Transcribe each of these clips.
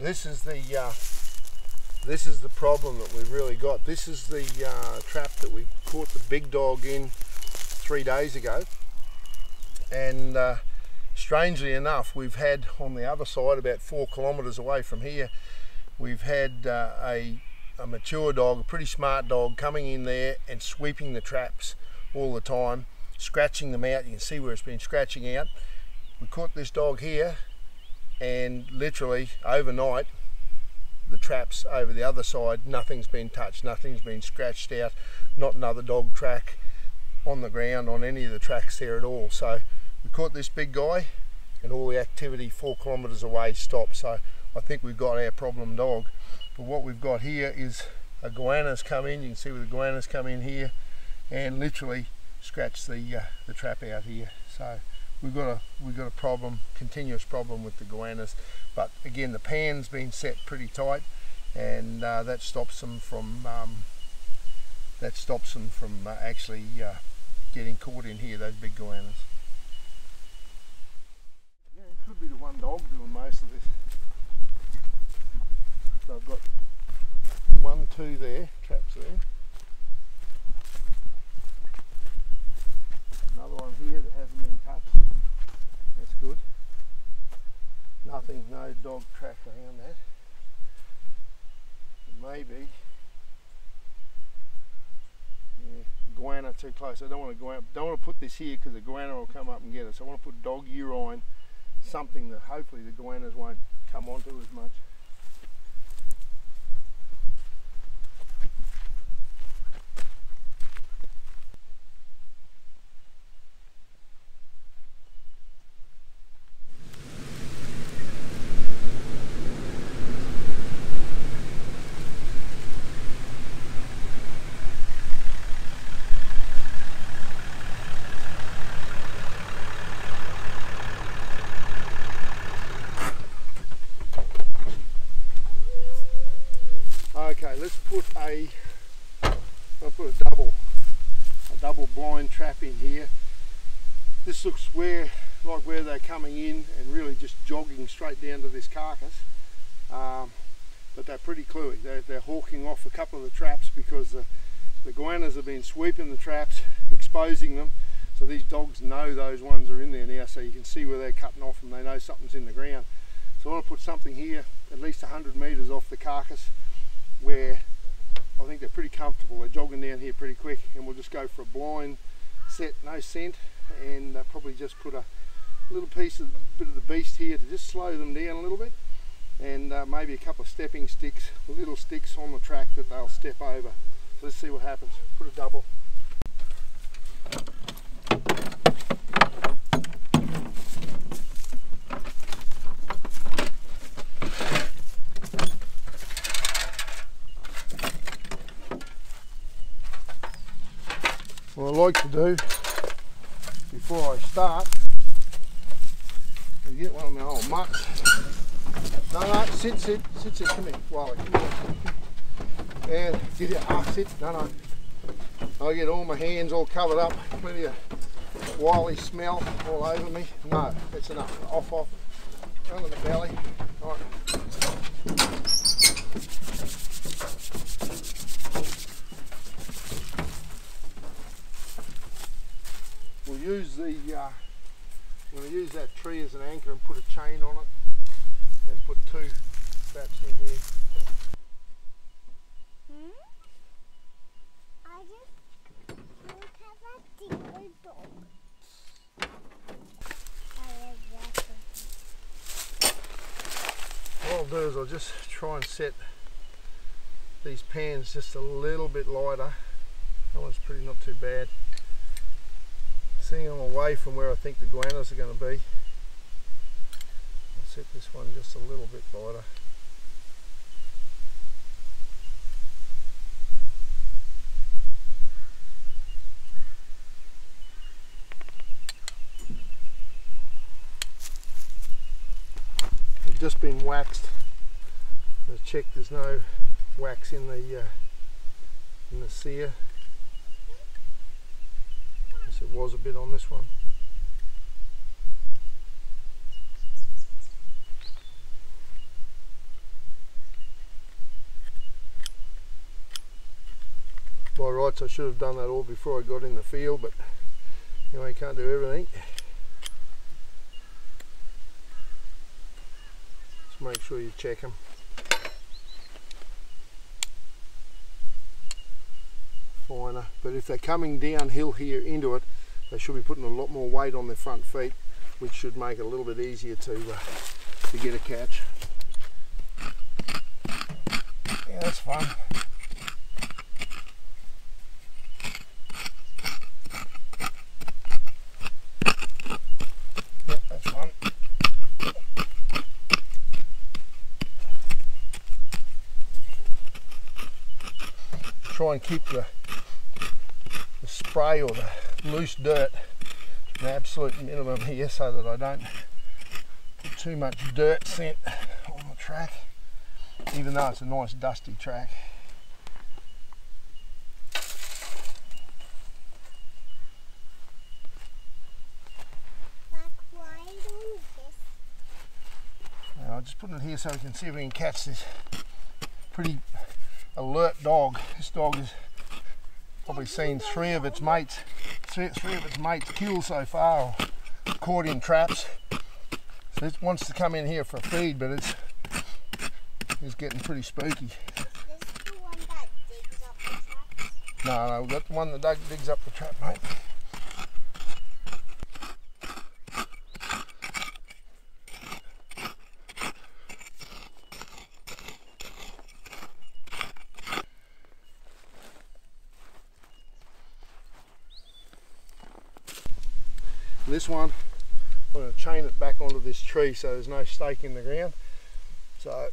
This is the problem that we've really got. This is the trap that we caught the big dog in 3 days ago, and strangely enough, we've had on the other side, about 4 kilometres away from here, we've had a mature dog, a pretty smart dog, coming in there and sweeping the traps all the time, scratching them out. You can see where it's been scratching out. We caught this dog here, and literally overnight the traps over the other side, nothing's been touched, nothing's been scratched out, not another dog track on the ground on any of the tracks there at all. So we caught this big guy and all the activity 4 kilometres away stopped. So I think we've got our problem dog. But what we've got here is a goannas come in. You can see where the goannas come in here and literally scratch the trap out here. So we've got a problem, continuous problem with the goannas. But again, the pan's been set pretty tight, and that stops them from actually getting caught in here, those big goannas. Yeah, it could be the one dog doing most of this. So I've got 1, 2 there, traps there. Another one here that hasn't been touched. That's good. Nothing, no dog track around that. Maybe, yeah, goanna too close. I don't want to put this here because the goanna will come up and get it. So I want to put dog urine, something that hopefully the goannas won't come onto as much. Okay, let's put I'll put a double blind trap in here. This looks like where they're coming in and really just jogging straight down to this carcass. But they're pretty cluey. They're hawking off a couple of the traps because the goannas have been sweeping the traps, exposing them. So these dogs know those ones are in there now, so you can see where they're cutting off and they know something's in the ground. So I want to put something here at least 100 metres off the carcass, where I think they're pretty comfortable. They're jogging down here pretty quick, and we'll just go for a blind set, no scent, and probably just put a little bit of the beast here to just slow them down a little bit, and maybe a couple of stepping sticks, little sticks on the track that they'll step over. So let's see what happens. Put a double. What I like to do before I start is get one of my old mutts. No, sit, come here, Wally, come here. And get it, sit, no. I get all my hands all covered up, plenty of Wily smell all over me. No, that's enough, off, under the belly, all right. We'll use I'm going to use that tree as an anchor and put a chain on it and put 2 traps in here. I just have a deer dog. What I'll do is I'll just try and set these pans just a little bit lighter. That one's not too bad. Seeing them away from where I think the goannas are going to be. I'll set this one just a little bit lighter. They've just been waxed. I've checked there's no wax in the sear. There was a bit on this one. By rights I should have done that all before I got in the field, but you know, you can't do everything. Just make sure you check them. Finer, but if they're coming downhill here into it, they should be putting a lot more weight on their front feet, which should make it a little bit easier to get a catch. Yeah, that's fun. Yeah, that's fun. Try and keep the spray or the loose dirt to an absolute minimum here, so that I don't put too much dirt scent on the track, even though it's a nice dusty track. Now, I'll just put it here so we can see if we can catch this pretty alert dog. This dog has probably seen three of its mates kill so far, or caught in traps. So it wants to come in here for a feed, but it's getting pretty spooky. Is this the one that digs up the traps? No, we've got the one that digs up the trap, mate. This one, I'm going to chain it back onto this tree so there's no stake in the ground. So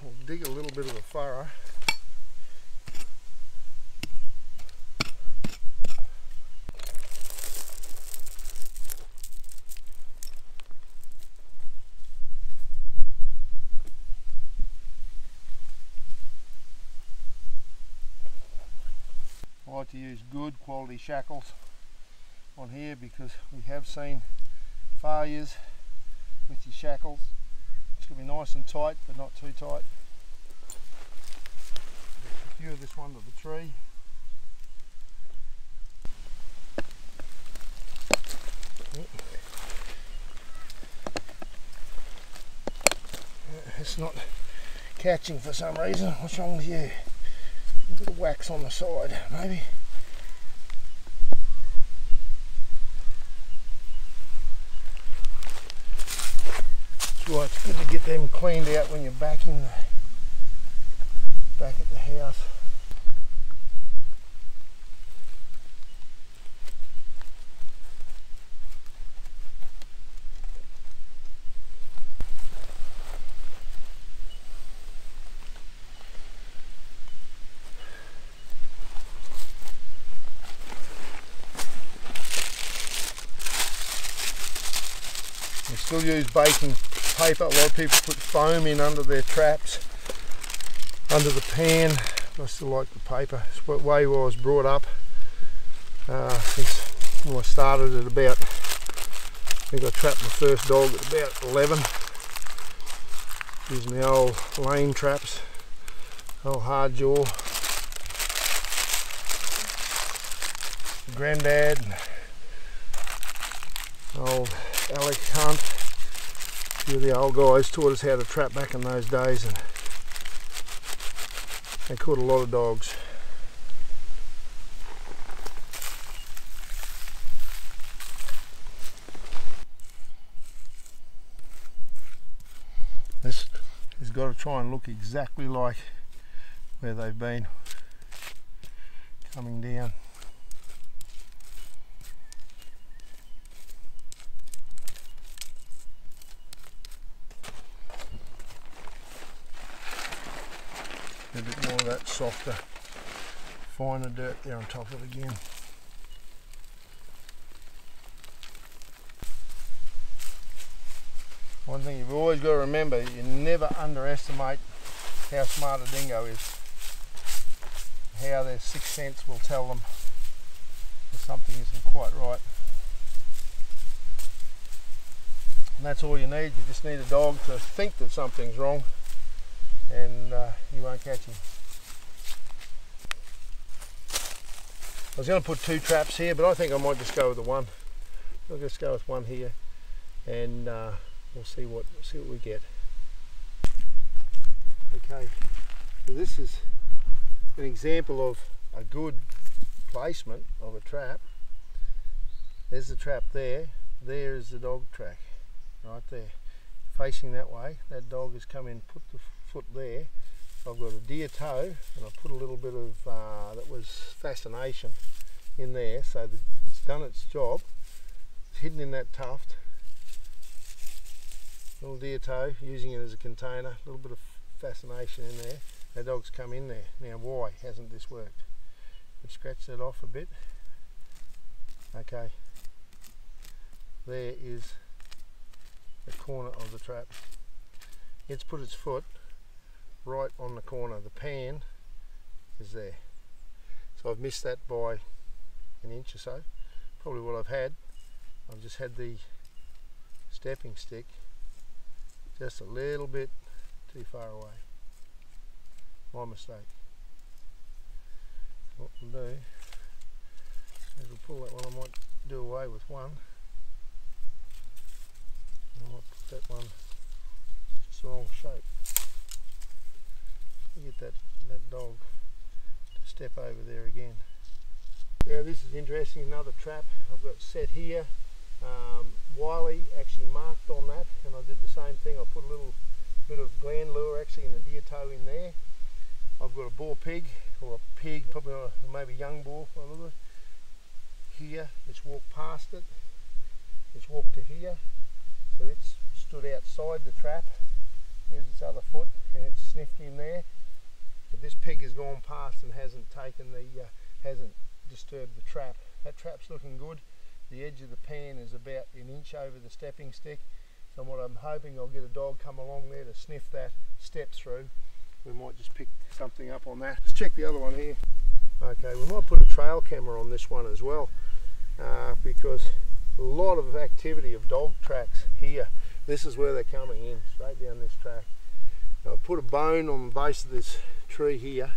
we'll dig a little bit of a furrow. I like to use good quality shackles on here, because we have seen failures with your shackles. It's going to be nice and tight, but not too tight. Secure this one to the tree. It's not catching for some reason. What's wrong with you? A bit of wax on the side, maybe. Well, it's good to get them cleaned out when you're back at the house. We still use baking paper. A lot of people put foam in under their traps, under the pan. I still like the paper. It's the way I was brought up. Since when I started at about, I think I trapped my first dog at about 11. Using the old lane traps, old hard jaw. Granddad and old Alec Hunt. A few of the old guys taught us how to trap back in those days, and they caught a lot of dogs. This has got to try and look exactly like where they've been coming down. A bit more of that softer, finer dirt there on top of it again. One thing you've always got to remember, you never underestimate how smart a dingo is. How their sixth sense will tell them that something isn't quite right. And that's all you need. You just need a dog to think that something's wrong, and you won't catch him. was going to put 2 traps here, but I think I might just go with the one. I'll just go with one here, and we'll see what we get. Okay, so this is an example of a good placement of a trap. There's the trap there. There is the dog track, right there, facing that way. That dog has come in, put the foot there. I've got a deer toe, and I put a little bit of that was fascination in there, so that it's done its job. It's hidden in that tuft. Little deer toe, using it as a container. A little bit of fascination in there. That dog's come in there. Now, why hasn't this worked? We've scratched that off a bit. Okay. There is the corner of the trap. It's put its foot right on the corner. The pan is there. So I've missed that by an inch or so. Probably what I've had. I've just had the stepping stick just a little bit too far away. My mistake. What we'll do is we'll pull that one. I might do away with one. I might put that one just the wrong shape. Get that dog to step over there again. Yeah, this is interesting. Another trap I've got set here. Wiley actually marked on that, and I did the same thing. I put a little bit of gland lure actually in the deer toe in there. I've got a boar pig, or a pig, probably maybe young boar, a little bit. Here, it's walked past it. It's walked to here, so it's stood outside the trap. There's its other foot, and it's sniffed in there. But this pig has gone past and hasn't taken the, hasn't disturbed the trap. That trap's looking good. The edge of the pan is about an inch over the stepping stick. So what I'm hoping, I'll get a dog come along there to sniff that, step through. We might just pick something up on that. Let's check the other one here. Okay, we might put a trail camera on this one as well, because a lot of activity of dog tracks here. This is where they're coming in, straight down this track. Now, I've put a bone on the base of this tree here,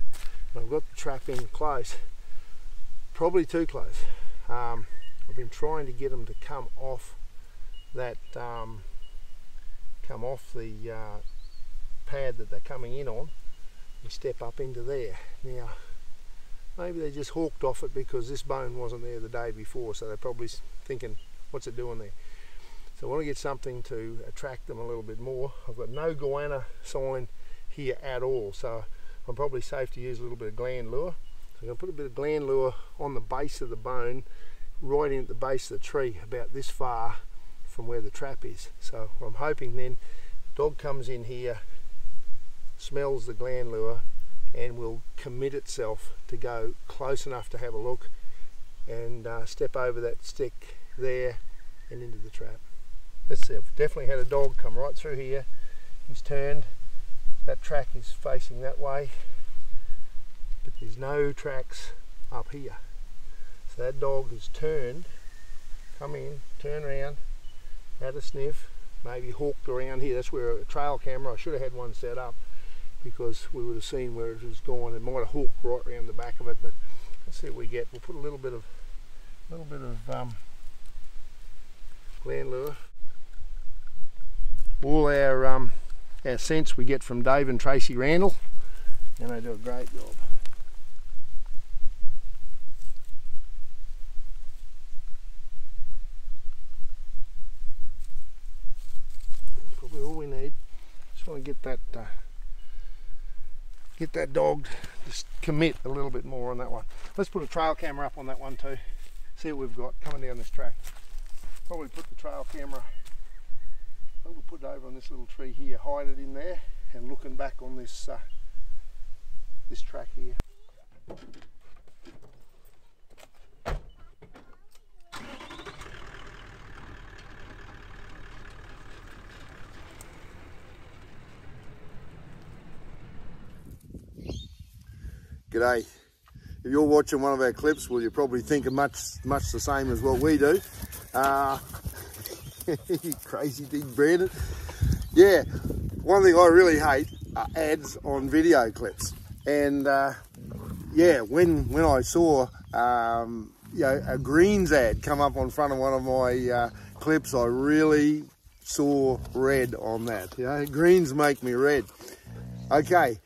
and I've got the trap in close, probably too close. I've been trying to get them to come off that, come off the pad that they're coming in on and step up into there. Now, maybe they just hawked off it because this bone wasn't there the day before, so they're probably thinking, what's it doing there? So I want to get something to attract them a little bit more. I've got no goanna sign here at all, so I'm probably safe to use a little bit of gland lure. So I'm going to put a bit of gland lure on the base of the bone, right in at the base of the tree, about this far from where the trap is. So what I'm hoping then, dog comes in here, smells the gland lure, and will commit itself to go close enough to have a look and step over that stick there and into the trap. Let's see, I've definitely had a dog come right through here. He's turned, that track is facing that way, but there's no tracks up here. So that dog has turned, come in, turn around, had a sniff, maybe hawked around here. That's where a trail camera, I should have had one set up because we would have seen where it was going. It might have hawked right around the back of it, but let's see what we get. We'll put a little bit of gland lure. All our scents we get from Dave and Tracy Randall, and they do a great job. Probably all we need. Just want to get that dog to commit a little bit more on that one. Let's put a trail camera up on that one too. See what we've got coming down this track. Probably put the trail camera, we'll put it over on this little tree here, hide it in there, and looking back on this this track here. G'day. If you're watching one of our clips, well, you're probably thinking much the same as what we do. You crazy thing, Brandon. Yeah, one thing I really hate are ads on video clips. And yeah, when I saw you know, a greens ad come up on front of one of my clips, I really saw red on that. You know, greens make me red. Okay,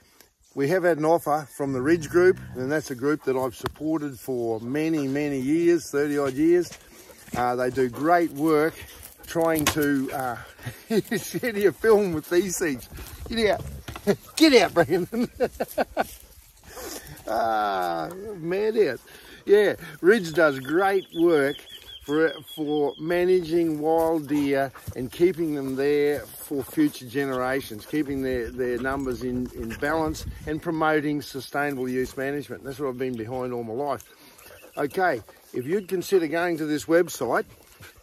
we have had an offer from the Ridge group, and that's a group that I've supported for many, many years, 30 odd years. They do great work trying to shed you film with these things. Get out. Get out, Brandon. Mad out. Yeah, Ridge does great work for managing wild deer and keeping them there for future generations, keeping their numbers in balance and promoting sustainable use management. That's what I've been behind all my life. Okay, if you'd consider going to this website,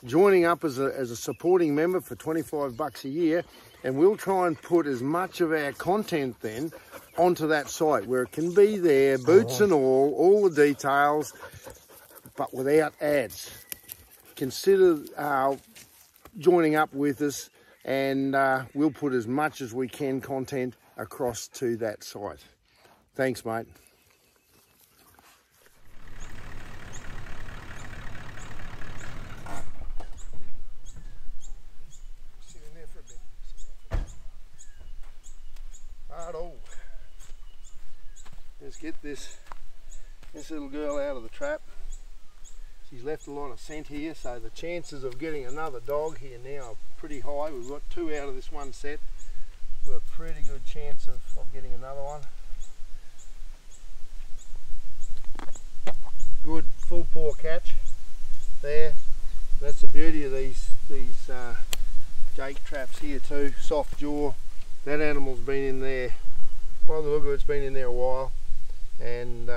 joining up as a supporting member for 25 bucks a year, and we'll try and put as much of our content then onto that site where it can be there, boots and all the details, but without ads. Consider joining up with us, and we'll put as much as we can content across to that site. Thanks, mate. Sit in there for a bit. Righto. Let's get this little girl out of the trap. She's left a lot of scent here, so the chances of getting another dog here now are pretty high. We've got 2 out of this one set. We've got a pretty good chance of getting another one. Good full paw catch there. That's the beauty of these Jake traps here too. Soft jaw. That animal's been in there, by the look of it, it's been in there a while, and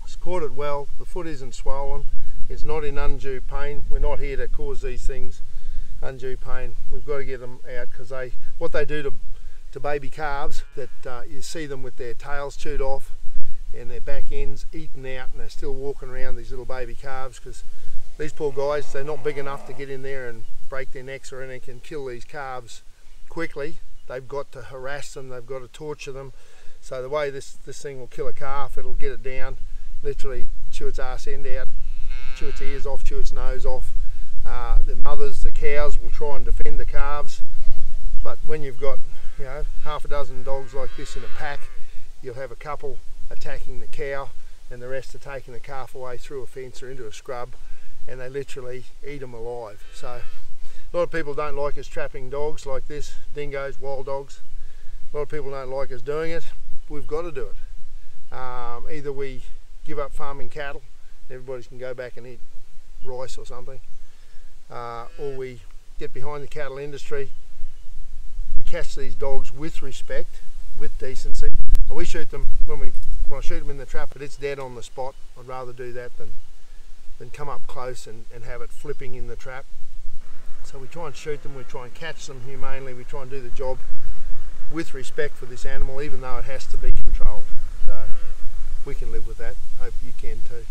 it's caught it well. The foot isn't swollen. It's not in undue pain. We're not here to cause these things undue pain. We've got to get them out, because what they do to baby calves, that you see them with their tails chewed off and their back ends eaten out, and they're still walking around, these little baby calves, because these poor guys, they're not big enough to get in there and break their necks or anything, can kill these calves quickly. They've got to harass them, they've got to torture them. So the way this thing will kill a calf, it'll get it down, literally chew its arse end out, chew its ears off, chew its nose off. The mothers, the cows, will try and defend the calves, but when you've got, you know, half a dozen dogs like this in a pack, you'll have a couple attacking the cow and the rest are taking the calf away through a fence or into a scrub, and they literally eat them alive. So a lot of people don't like us trapping dogs like this, dingoes, wild dogs. A lot of people don't like us doing it. We've got to do it. Either we give up farming cattle, everybody can go back and eat rice or something, or we get behind the cattle industry. We catch these dogs with respect, with decency. We shoot them when I shoot them in the trap, but it's dead on the spot. I'd rather do that than come up close and have it flipping in the trap. So we try and shoot them, we try and catch them humanely, we try and do the job with respect for this animal, even though it has to be controlled. So we can live with that. Hope you can too.